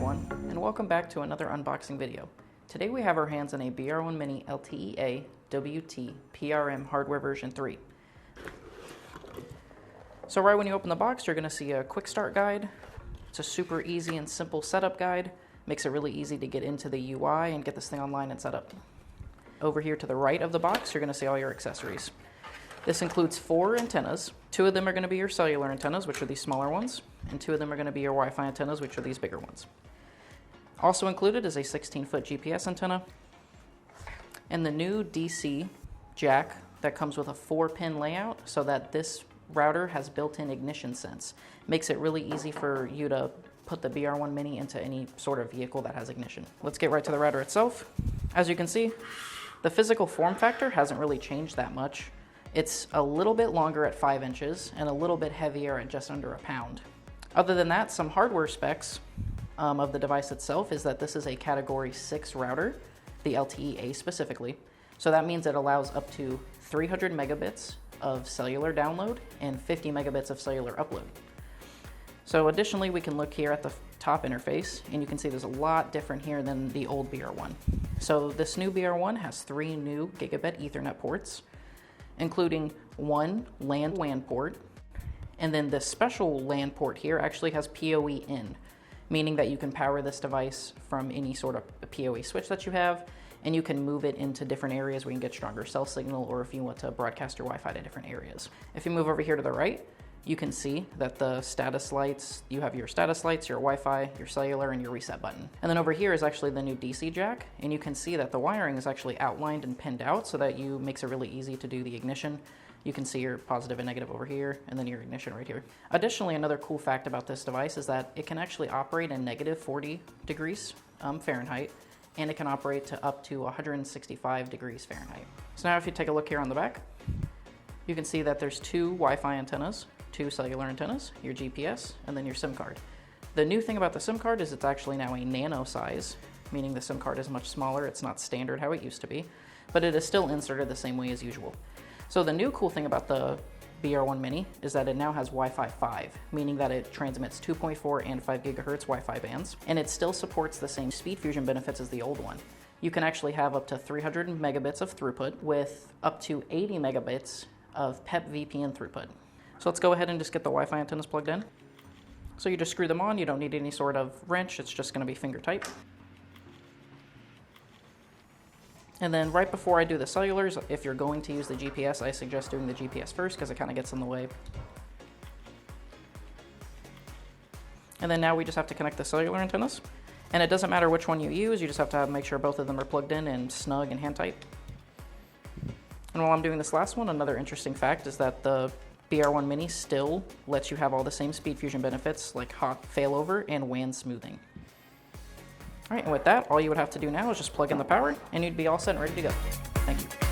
everyone, and welcome back to another unboxing video. Today we have our hands on a BR1 Mini LTEA WT PRM hardware version 3. So right when you open the box, you're going to see a quick start guide. It's a super easy and simple setup guide. Makes it really easy to get into the UI and get this thing online and set up. Over here to the right of the box, you're going to see all your accessories. This includes 4 antennas. 2 of them are going to be your cellular antennas, which are these smaller ones, and 2 of them are going to be your Wi-Fi antennas, which are these bigger ones. Also included is a 16-foot GPS antenna, and the new DC jack that comes with a 4-pin layout so that this router has built-in ignition sense. Makes it really easy for you to put the BR1 Mini into any sort of vehicle that has ignition. Let's get right to the router itself. As you can see, the physical form factor hasn't really changed that much. It's a little bit longer at 5 inches and a little bit heavier at just under a pound. Other than that, some hardware specs of the device itself is that this is a Category 6 router, the LTEA specifically. So that means it allows up to 300 megabits of cellular download and 50 megabits of cellular upload. So additionally, we can look here at the top interface, and you can see there's a lot different here than the old BR1. So this new BR1 has 3 new gigabit Ethernet ports, including 1 LAN port, and then this special LAN port here actually has PoE in, meaning that you can power this device from any sort of PoE switch that you have, and you can move it into different areas where you can get stronger cell signal, or if you want to broadcast your Wi-Fi to different areas. If you move over here to the right, you can see that the status lights, you have your status lights, your Wi-Fi, your cellular, and your reset button. And then over here is actually the new DC jack, and you can see that the wiring is actually outlined and pinned out so that makes it really easy to do the ignition. You can see your positive and negative over here, and then your ignition right here. Additionally, another cool fact about this device is that it can actually operate in negative 40 degrees Fahrenheit, and it can operate to up to 165 degrees Fahrenheit. So now if you take a look here on the back, you can see that there's 2 Wi-Fi antennas, 2 cellular antennas, your GPS, and then your SIM card. The new thing about the SIM card is it's actually now a nano size, meaning the SIM card is much smaller. It's not standard how it used to be, but it is still inserted the same way as usual. So the new cool thing about the BR1 Mini is that it now has Wi-Fi 5, meaning that it transmits 2.4 and 5 gigahertz Wi-Fi bands, and it still supports the same speed fusion benefits as the old one. You can actually have up to 300 megabits of throughput with up to 80 megabits of PEP VPN throughput. So let's go ahead and just get the Wi-Fi antennas plugged in. So you just screw them on, you don't need any sort of wrench, it's just going to be finger tight. And then right before I do the cellulars, if you're going to use the GPS, I suggest doing the GPS first because it kind of gets in the way. And then now we just have to connect the cellular antennas. And it doesn't matter which one you use, you just have to make sure both of them are plugged in and snug and hand tight. And while I'm doing this last one, another interesting fact is that the BR1 Mini still lets you have all the same speed fusion benefits like hot failover and WAN smoothing. All right, and with that, all you would have to do now is just plug in the power, and you'd be all set and ready to go. Thank you.